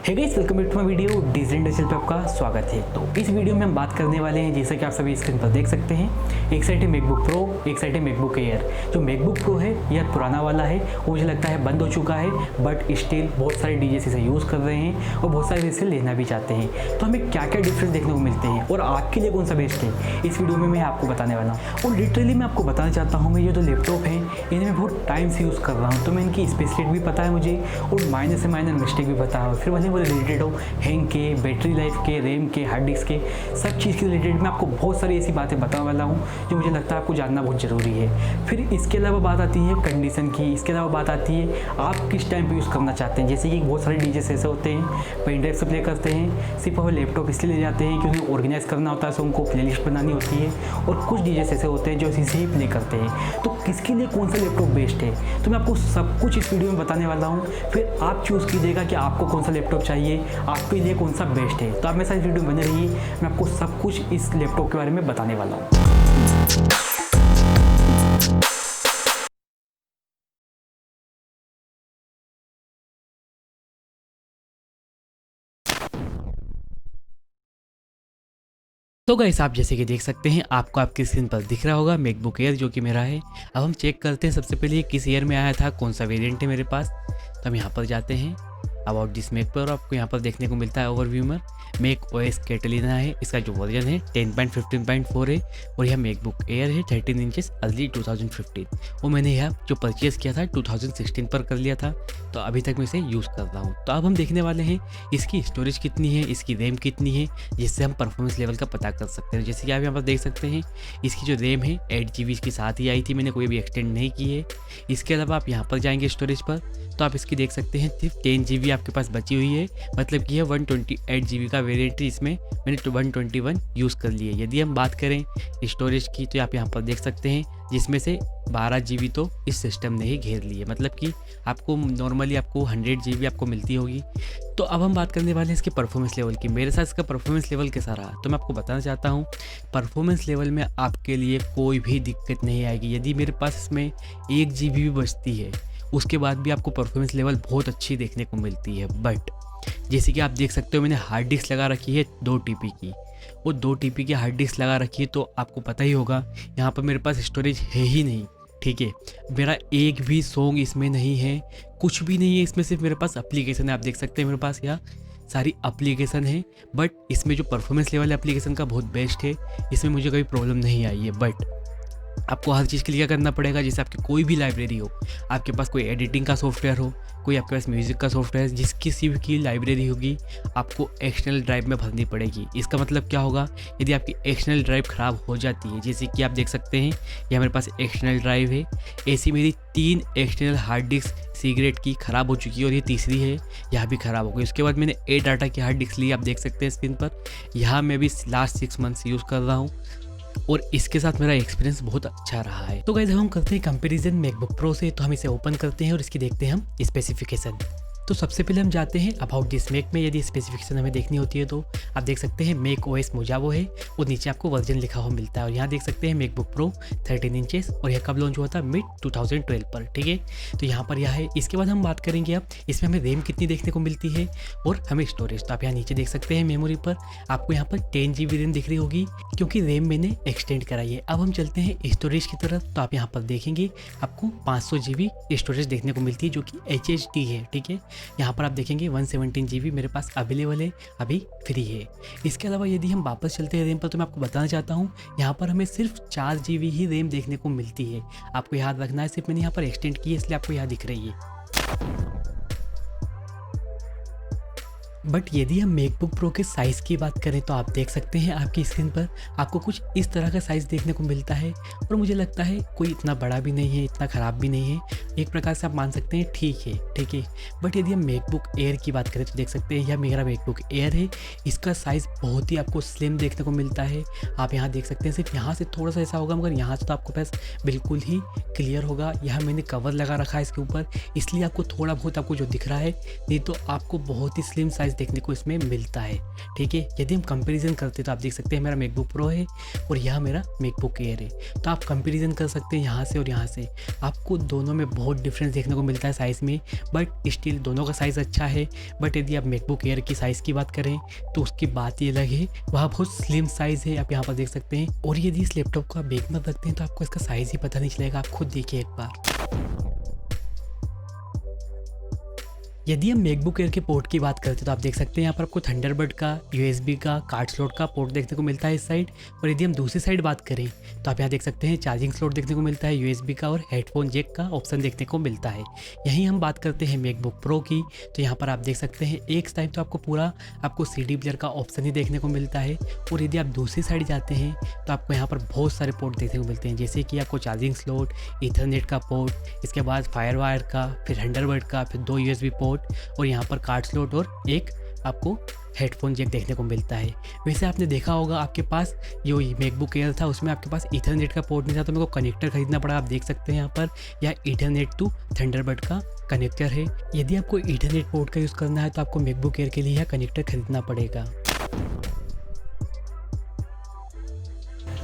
Hey guys, welcome back to my video. Design digital पे आपका स्वागत है। तो इस वीडियो में हम बात करने वाले हैं, जैसा कि आप सभी स्क्रीन पर देख सकते हैं, एक साइड है मैकबुक प्रो, एक साइड है मैकबुक एयर। जो मैकबुक प्रो है यह पुराना वाला है, वो मुझे लगता है बंद हो चुका है, बट स्टिल बहुत सारे डीजेस इसे यूज़ कर रहे हैं और बहुत सारे इसे लेना भी चाहते हैं। तो हमें क्या क्या डिफरेंस देखने को मिलते हैं और आपके लिए कौन सा बेस्ट है, इस वीडियो में मैं आपको बताने वाला हूँ। और लिटरली मैं आपको बताना चाहता हूँ, मैं ये जो लैपटॉप है इन्हें मैं बहुत टाइम से यूज़ कर रहा हूँ, तो मैं इनकी स्पेसिलिटी भी पता है मुझे और माइनर से माइनर मिस्टेक भी पता है। फिर भले वो रिलेटेड हो हैंग के, बैटरी लाइफ के, रैम के, हार्ड डिस्क के, सब चीज़ के रिलेटेड मैं आपको बहुत सारी ऐसी बातें बताने वाला हूँ जो मुझे लगता है आपको जानना बहुत ज़रूरी है। फिर इसके अलावा बात आती है कंडीशन की, इसके अलावा बात आती है आप किस टाइम पे यूज़ करना चाहते हैं। जैसे कि बहुत सारे डीजेस ऐसे होते हैं पेन ड्राइव से प्ले करते हैं, सिर्फ वो लैपटॉप इसलिए ले जाते हैं क्योंकि ऑर्गेनाइज करना होता है, सो उनको प्लेलिस्ट बनानी होती है। और कुछ डीजेस ऐसे होते हैं जो इसी से ही प्ले करते हैं। तो किसके लिए कौन सा लैपटॉप बेस्ट है, तो मैं आपको सब कुछ इस वीडियो में बताने वाला हूँ। फिर आप चूज़ कीजिएगा कि आपको कौन सा लैपटॉप चाहिए, आपके लिए कौन सा बेस्ट है। तो आप मेरे साथ वीडियो में बने रहिए, मैं आपको सब कुछ इस लैपटॉप के बारे में बताने वाला हूँ। तो गाइस, आप जैसे कि देख सकते हैं, आपको आपकी स्क्रीन पर दिख रहा होगा मैकबुक एयर जो कि मेरा है। अब हम चेक करते हैं सबसे पहले किस ईयर में आया था, कौन सा वेरिएंट है मेरे पास। तो हम यहाँ पर जाते हैं अबाउट दिस मैक पर, आपको यहाँ पर देखने को मिलता है ओवरव्यू में मैक ओएस कैटलिना है। इसका जो वर्जन है 10.15.4 है और यह मैकबुक एयर है 13 इंचेस अर्ली 2015। और मैंने यह जो परचेज़ किया था 2016 पर कर लिया था, तो अभी तक मैं इसे यूज़ कर रहा हूँ। तो अब हम देखने वाले हैं इसकी स्टोरेज कितनी है, इसकी रैम कितनी है, जिससे हम परफॉर्मेंस लेवल का पता कर सकते हैं। जैसे कि आप यहाँ पर देख सकते हैं, इसकी जो रैम है 8 GB इसके साथ ही आई थी, मैंने कोई भी एक्सटेंड नहीं की है। इसके अलावा आप यहाँ पर जाएंगे स्टोरेज पर, तो आप इसकी देख सकते हैं सिर्फ 10 GB आपके पास बची हुई है, मतलब कि यह 128 GB का वेरिएंट है, इसमें मैंने 121 यूज़ कर लिए। यदि हम बात करें स्टोरेज की, तो आप यहाँ पर देख सकते हैं जिसमें से 12 GB तो इस सिस्टम ने ही घेर ली है, मतलब कि आपको नॉर्मली आपको 100 GB आपको मिलती होगी। तो अब हम बात करने वाले हैं इसके परफॉर्मेंस लेवल की। मेरे साथ इसका परफॉर्मेंस लेवल कैसा रहा, तो मैं आपको बताना चाहता हूँ। परफॉर्मेंस लेवल में आपके लिए कोई भी दिक्कत नहीं आएगी। यदि मेरे पास इसमें 1 GB भी बचती है, उसके बाद भी आपको परफॉर्मेंस लेवल बहुत अच्छी देखने को मिलती है। बट जैसे कि आप देख सकते हो, मैंने हार्ड डिस्क लगा रखी है 2 TB की, वो 2 TB की हार्ड डिस्क लगा रखी है, तो आपको पता ही होगा यहाँ पर मेरे पास स्टोरेज है ही नहीं। ठीक है, मेरा एक भी सॉन्ग इसमें नहीं है, कुछ भी नहीं है इसमें, सिर्फ मेरे पास एप्लीकेशन है। आप देख सकते हैं मेरे पास यहाँ सारी एप्लीकेशन है, बट इसमें जो परफॉर्मेंस लेवल है एप्लीकेशन का बहुत बेस्ट है, इसमें मुझे कोई प्रॉब्लम नहीं आई है। बट आपको हर चीज़ के लिए क्या करना पड़ेगा, जैसे आपकी कोई भी लाइब्रेरी हो, आपके पास कोई एडिटिंग का सॉफ्टवेयर हो, कोई आपके पास म्यूज़िक का सॉफ्टवेयर, जिस किसी भी की लाइब्रेरी होगी, आपको एक्सटर्नल ड्राइव में भरनी पड़ेगी। इसका मतलब क्या होगा, यदि आपकी एक्सटर्नल ड्राइव ख़राब हो जाती है, जैसे कि आप देख सकते हैं यह मेरे पास एक्सटर्नल ड्राइव है, ऐसी मेरी 3 एक्सटर्नल हार्ड डिस्क सीक्रेट की ख़राब हो चुकी है और ये तीसरी है, यह भी ख़राब हो गई। उसके बाद मैंने ए डाटा की हार्ड डिस्क ली, आप देख सकते हैं स्क्रीन पर, यहाँ मैं भी लास्ट 6 मंथ से यूज़ कर रहा हूँ और इसके साथ मेरा एक्सपीरियंस बहुत अच्छा रहा है। तो गाइस, हम करते हैं कंपैरिजन मैकबुक प्रो से, तो हम इसे ओपन करते हैं और इसकी देखते हैं हम स्पेसिफिकेशन। तो सबसे पहले हम जाते हैं अबाउट दिस मैक में। यदि स्पेसिफिकेशन हमें देखनी होती है तो आप देख सकते हैं मैक ओएस मोजावो है और नीचे आपको वर्जन लिखा हुआ मिलता है। और यहाँ देख सकते हैं मैकबुक प्रो 13 इंचेस और यह कब लॉन्च हुआ था, मिड 2012 पर। ठीक है, तो यहाँ पर यह है। इसके बाद हम बात करेंगे अब इसमें हमें रैम कितनी देखने को मिलती है और हमें स्टोरेज। तो आप यहाँ नीचे देख सकते हैं मेमोरी पर आपको यहाँ पर 10 GB रैम दिख रही होगी, क्योंकि रैम मैंने एक्सटेंड कराई है। अब हम चलते हैं स्टोरेज की तरफ, तो आप यहाँ पर देखेंगे आपको 500 GB स्टोरेज देखने को मिलती है, जो कि HHD है। ठीक है, यहाँ पर आप देखेंगे 117 GB मेरे पास अवेलेबल है, अभी फ्री है। इसके अलावा यदि हम वापस चलते हैं रैम पर, तो मैं आपको बताना चाहता हूँ यहाँ पर हमें सिर्फ 4 GB ही रैम देखने को मिलती है। आपको याद रखना है, सिर्फ मैंने यहाँ पर एक्सटेंड की है, इसलिए आपको यहाँ दिख रही है। बट यदि हम मैकबुक प्रो के साइज़ की बात करें, तो आप देख सकते हैं आपकी स्क्रीन पर आपको कुछ इस तरह का साइज़ देखने को मिलता है और मुझे लगता है कोई इतना बड़ा भी नहीं है, इतना ख़राब भी नहीं है, एक प्रकार से आप मान सकते हैं ठीक है। ठीक है, बट यदि हम मैकबुक एयर की बात करें, तो देख सकते हैं यह मेरा मैकबुक एयर है, इसका साइज़ बहुत ही आपको स्लिम देखने को मिलता है। आप यहाँ देख सकते हैं, सिर्फ यहाँ से थोड़ा सा ऐसा होगा, मगर यहाँ से तो आपको पास बिल्कुल ही क्लियर होगा। यहाँ मैंने कवर लगा रखा है इसके ऊपर, इसलिए आपको थोड़ा बहुत आपको जो दिख रहा है, नहीं तो आपको बहुत ही स्लिम साइज़ देखने को इसमें मिलता है। ठीक है, यदि हम कंपैरिजन करते हैं तो आप देख सकते हैं मेरा मैकबुक प्रो है और यह मेरा मैकबुक एयर है। तो आप कंपैरिजन कर सकते हैं यहाँ से और यहाँ से। आपको दोनों में बहुत डिफरेंस देखने को मिलता है साइज़ में, बट स्टिल दोनों का साइज़ अच्छा है। बट यदि आप मैकबुक एयर की साइज़ की बात करें तो उसकी बात ही अलग है, वह बहुत स्लिम साइज़ है, आप यहाँ पर देख सकते हैं। और यदि इस लैपटॉप को आप बैग में रखते हैं तो आपको इसका साइज़ ही पता नहीं चलेगा, आप खुद देखिए एक बार। यदि हम मैकबुक एयर के पोर्ट की बात करते हैं तो आप देख सकते हैं यहाँ पर आपको थंडरबर्ड का, यूएसबी का, कार्ड स्लॉट का पोर्ट देखने को मिलता है इस साइड। और यदि हम दूसरी साइड बात करें तो आप यहाँ देख सकते हैं चार्जिंग स्लॉट देखने को मिलता है, यूएसबी का और हेडफोन जैक का ऑप्शन देखने को मिलता है। यहीं हम बात करते हैं मैकबुक प्रो की, तो यहाँ पर आप देख सकते हैं एक टाइम तो आपको पूरा CD प्लेयर का ऑप्शन ही देखने को मिलता है। और यदि आप दूसरी साइड जाते हैं तो आपको यहाँ पर बहुत सारे पोर्ट देखने को मिलते हैं, जैसे कि आपको चार्जिंग स्लॉट, ईथरनेट का पोर्ट, इसके बाद फायरवायर का, फिर थंडरबर्ड का, फिर 2 यूएसबी पोर्ट और यहाँ पर कार्ड स्लॉट और एक आपको हेडफोन जैक देखने को मिलता है। वैसे आपने देखा होगा आपके पास जो मैकबुक एयर था उसमें आपके पास ईथरनेट का पोर्ट नहीं था, तो मेरे को कनेक्टर खरीदना पड़ा। आप देख सकते हैं यहाँ पर यह ईथरनेट टू थंडरबर्ड का कनेक्टर है। यदि आपको ईथरनेट पोर्ट का यूज़ करना है तो आपको मैकबुक एयर के लिए यह कनेक्टर खरीदना पड़ेगा।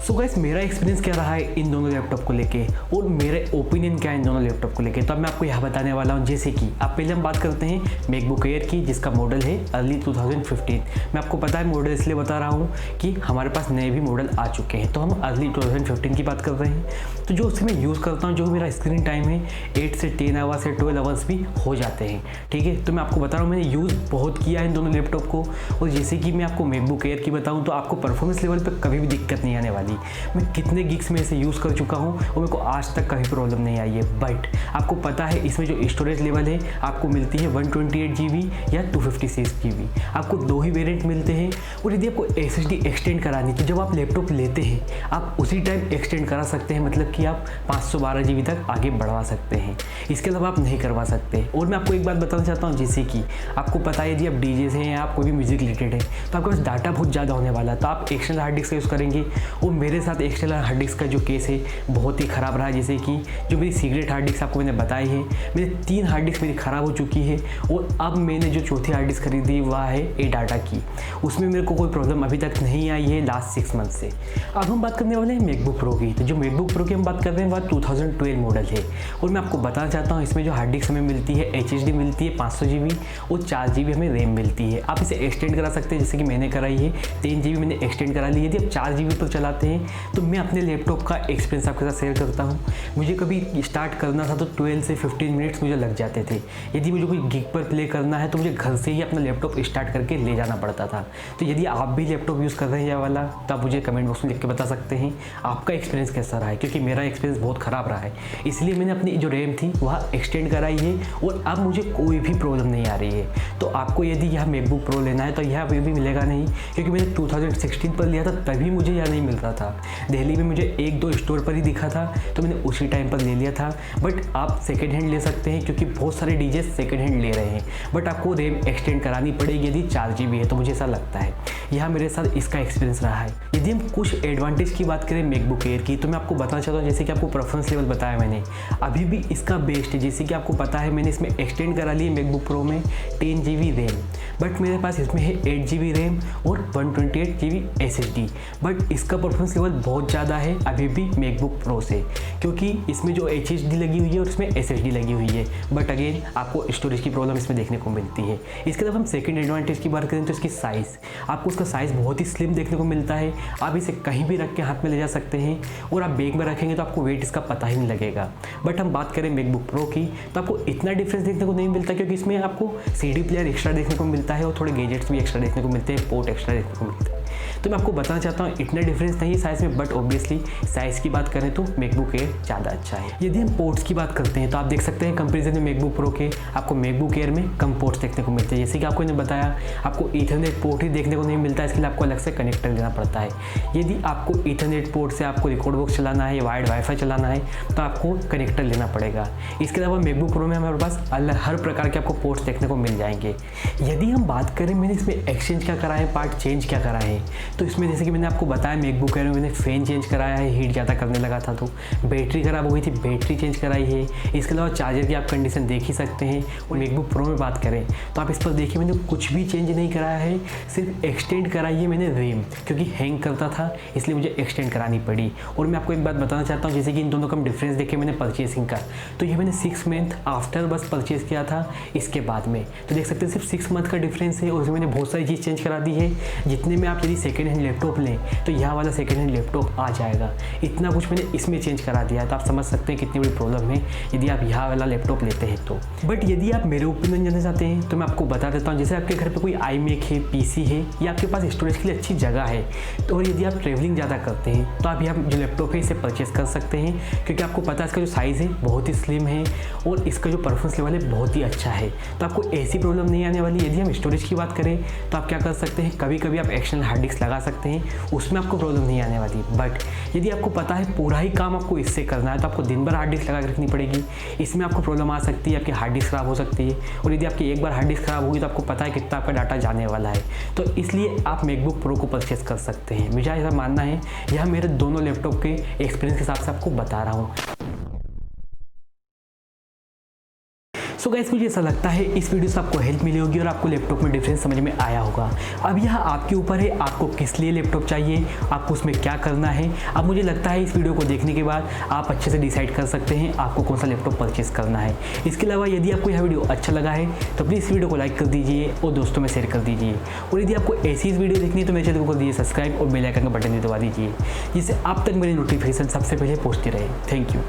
सो गाइस, मेरा एक्सपीरियंस क्या रहा है इन दोनों लैपटॉप को लेके और मेरे ओपिनियन क्या है इन दोनों लैपटॉप को लेके, तो अब मैं आपको यहाँ बताने वाला हूँ। जैसे कि आप पहले हम बात करते हैं मैकबुक एयर की, जिसका मॉडल है अर्ली 2015। मैं आपको पता है मॉडल इसलिए बता रहा हूँ कि हमारे पास नए भी मॉडल आ चुके हैं, तो हम अर्ली 2015 की बात कर रहे हैं। तो जो उससे मैं यूज़ करता हूँ, जो मेरा स्क्रीन टाइम है 8 से 10 आवर्स से 12 आवर्स भी हो जाते हैं। ठीक है, तो मैं आपको बता रहा हूँ मैंने यूज़ बहुत किया है इन दोनों लैपटॉप को। और जैसे कि मैं आपको मैकबुक एयर की बताऊँ तो आपको परफॉर्मेंस लेवल पर कभी भी दिक्कत नहीं आने वाली। मैं कितने गिग्स में इसे यूज़ कर चुका हूँ और मेरे को आज तक कभी प्रॉब्लम नहीं आई है। बट आपको पता है इसमें जो स्टोरेज लेवल है आपको मिलती है 128 GB या 256 GB। आपको 2 ही वेरिएंट मिलते हैं। और यदि आपको SSD एक्सटेंड करानी तो जब आप लैपटॉप लेते हैं आप उसी टाइम एक्सटेंड करा सकते हैं, मतलब कि आप 512 GB तक आगे बढ़वा सकते हैं। इसके अलावा आप नहीं करवा सकते। और मैं आपको एक बात बताना चाहता हूँ, जैसे कि आपको पता है यदि आप डीजे हैं या आप कोई भी म्यूजिक रिलेटेड है तो आपके पास डाटा बहुत ज़्यादा होने वाला है, तो आप एक्सटर्नल हार्ड डिस्क का यूज़ करेंगे। और मेरे साथ एक्सटर्नल हार्ड डिस्क का जो केस है बहुत ही ख़राब रहा। जैसे कि जो मेरी सीक्रेट हार्ड डिस्क आपको मैंने बताई है, मेरी 3 हार्ड डिस्क मेरी ख़राब हो चुकी है। और अब मैंने जो चौथी हार्ड डिस्क खरीदी वह है एडाटा की, उसमें मेरे को कोई प्रॉब्लम अभी तक नहीं आई है लास्ट 6 मंथ से। अब हम बात करने वाले हैं मैकबुक प्रो की। तो जो मैकबुक प्रो की हम बात कर रहे हैं वह 2012 मॉडल है। और मैं आपको बताना चाहता हूँ इसमें जो हार्ड डिस्क हमें मिलती है HDD मिलती है 500 GB और 4 GB हमें रैम मिलती है। आप इसे एक्सटेंड करा सकते हैं, जैसे कि मैंने कराई है 3 GB मैंने एक्सटेंड करा ली। यदि आप 4 GB पर चलाते हैं तो मैं अपने लैपटॉप का एक्सपीरियंस आपके साथ शेयर करता हूँ। मुझे कभी स्टार्ट करना था तो 12 से 15 मिनट्स मुझे लग जाते थे। यदि मुझे कोई गिग पर प्ले करना है तो मुझे घर से ही अपना लैपटॉप स्टार्ट करके ले जाना पड़ता था। तो यदि आप भी लैपटॉप यूज़ कर रहे हैं ये वाला तो आप मुझे कमेंट बॉक्स में लिख के बता सकते हैं आपका एक्सपीरियंस कैसा रहा है, क्योंकि मेरा एक्सपीरियंस बहुत ख़राब रहा है। इसलिए मैंने अपनी जो रैम थी वह एक्सटेंड कराई है और अब मुझे कोई भी प्रॉब्लम नहीं आ रही है। तो आपको यदि यह मैकबुक प्रो लेना है तो यह अभी भी मिलेगा नहीं, क्योंकि मैंने 2016 पर लिया था तभी मुझे यह नहीं मिल रहा था। दिल्ली में मुझे 1-2 स्टोर पर ही दिखा था तो मैंने उसी टाइम पर ले लिया था। बट आप सेकेंड हैंड ले सकते हैं, क्योंकि बहुत सारे डीजे सेकेंड हैंड ले रहे हैं। बट आपको रैम एक्सटेंड करानी पड़ेगी यदि 4 GB है, तो मुझे ऐसा लगता है। यह मेरे साथ इसका एक्सपीरियंस रहा है। यदि हम कुछ एडवांटेज की बात करें मैकबुक एयर की, तो मैं आपको बताना चाहता हूँ, जैसे कि आपको परफॉर्मेंस लेवल बताया मैंने, अभी भी इसका बेस्ट है। जैसे कि आपको पता है मैंने इसमें एक्सटेंड करा ली है मैकबुक प्रो में 10 GB रैम, बट मेरे पास इसमें है 8 GB रैम और 128 GB SSD। बट इसका परफॉर्मेंस लेवल बहुत ज़्यादा है अभी भी मैकबुक प्रो से, क्योंकि इसमें जो HDD लगी हुई है और इसमें SSD लगी हुई है। बट अगेन आपको स्टोरेज की प्रॉब्लम इसमें देखने को मिलती है। इसके अलावा हम सेकंड एडवांटेज की बात करें तो इसकी साइज़, आपको उसका साइज़ बहुत ही स्लिम देखने को मिलता है। आप इसे कहीं भी रख के हाथ में ले जा सकते हैं और आप बैग में रखेंगे तो आपको वेट इसका पता ही नहीं लगेगा। बट हम बात करें मैकबुक प्रो की तो आपको इतना डिफरेंस देखने को नहीं मिलता, क्योंकि इसमें आपको CD प्लेयर एक्स्ट्रा देखने को मिलता है और थोड़े गैजेट्स भी एक्स्ट्रा देखने को मिलते हैं, पोर्ट एक्स्ट्रा देखने को मिलता है। तो मैं आपको बताना चाहता हूँ इतना डिफरेंस नहीं है साइज़ में, बट ऑब्वियसली साइज़ की बात करें तो मैकबुक एयर ज़्यादा अच्छा है। यदि हम पोर्ट्स की बात करते हैं तो आप देख सकते हैं कंपेरिजन में मैकबुक प्रो के आपको मैकबुक एयर में कम पोर्ट्स देखने को मिलते हैं। जैसे कि आपको मैंने बताया आपको ईथरनेट पोर्ट ही देखने को नहीं मिलता, इसके लिए आपको अलग से कनेक्टर लेना पड़ता है। यदि आपको ईथरनेट पोर्ट से आपको रिकॉर्ड बॉक्स चलाना है या वायर्ड वाईफाई चलाना है तो आपको कनेक्टर लेना पड़ेगा। इसके अलावा मैकबुक प्रो में हमारे पास हर प्रकार के आपको पोर्ट्स देखने को मिल जाएंगे। यदि हम बात करें मैंने इसमें एक्सचेंज क्या करा है, पार्ट चेंज क्या करा है, तो इसमें जैसे कि मैंने आपको बताया मैकबुक एयर में मैंने फ़ैन चेंज कराया है, हीट ज़्यादा करने लगा था तो बैटरी ख़राब हो गई थी, बैटरी चेंज कराई है। इसके अलावा चार्जर की आप कंडीशन देख ही सकते हैं। और मैकबुक प्रो में बात करें तो आप इस पर देखिए मैंने कुछ भी चेंज नहीं कराया है, सिर्फ एक्सटेंड कराई है मैंने रैम, क्योंकि हैंग करता था इसलिए मुझे एक्सटेंड करानी पड़ी। और मैं आपको एक बात बताना चाहता हूँ, जैसे कि इन दोनों का डिफरेंस देखे मैंने परचेसिंग का, तो ये मैंने 6 मंथ आफ्टर बस परचेज़ किया था इसके बाद में, तो देख सकते हैं सिर्फ 6 मंथ का डिफरेंस है। और उसमें मैंने बहुत सारी चीज़ चेंज करा दी है। जितने में आप यदि सेकेंड हैंड लैपटॉप लें तो यह वाला सेकेंड हैंड लैपटॉप आ जाएगा, इतना कुछ मैंने इसमें चेंज करा दिया है। तो आप समझ सकते हैं कितनी बड़ी प्रॉब्लम है यदि आप यह वाला लैपटॉप लेते हैं तो। बट यदि आप मेरे ओपिनियन जानना चाहते हैं तो मैं आपको बता देता हूँ, जैसे आपके घर पर कोई iMac है, PC है, या आपके पास स्टोरेज के लिए अच्छी जगह है, तो और यदि आप ट्रैवलिंग ज़्यादा करते हैं तो आप यह जो लैपटॉप है इसे परचेस कर सकते हैं, क्योंकि आपको पता है इसका जो साइज़ है बहुत ही स्लिम है और इसका जो परफॉर्मेंस लेवल है बहुत ही अच्छा है। तो आपको ऐसी प्रॉब्लम नहीं आने वाली। यदि हम स्टोरेज की बात करें तो आप क्या कर सकते हैं, कभी कभी आप एक्सटर्नल हार्ड डिस्क लगा सकते हैं, उसमें आपको प्रॉब्लम नहीं आने वाली। बट यदि आपको पता है पूरा ही काम आपको इससे करना है तो आपको दिन भर हार्ड डिस्क लगा के रखनी पड़ेगी, इसमें आपको प्रॉब्लम आ सकती है, आपकी हार्ड डिस्क ख़राब हो सकती है। और यदि आपकी एक बार हार्ड डिस्क ख़राब होगी तो आपको पता है कितना आपका डाटा जाने वाला है। तो इसलिए आप मैकबुक प्रो को परचेस कर सकते हैं। मुझे ऐसा मानना है, यह मेरे दोनों लैपटॉप के एक्सपीरियंस के हिसाब से आपको बता रहा हूँ। सो गाइस मुझे ऐसा लगता है इस वीडियो से आपको हेल्प मिली होगी और आपको लैपटॉप में डिफरेंस समझ में आया होगा। अब यह आपके ऊपर है, आपको किस लिए लैपटॉप चाहिए, आपको उसमें क्या करना है। अब मुझे लगता है इस वीडियो को देखने के बाद आप अच्छे से डिसाइड कर सकते हैं आपको कौन सा लैपटॉप परचेस करना है। इसके अलावा यदि आपको यह वीडियो अच्छा लगा है तो प्लीज़ इस वीडियो को लाइक कर दीजिए और दोस्तों में शेयर कर दीजिए। और यदि आपको ऐसी वीडियो देखनी है तो मेरे चैनल को कर दीजिए सब्सक्राइब और बेल आइकन का बटन भी दबा दीजिए, जिससे आप तक मेरी नोटिफिकेशन सबसे पहले पहुँचती रहे। Thank you.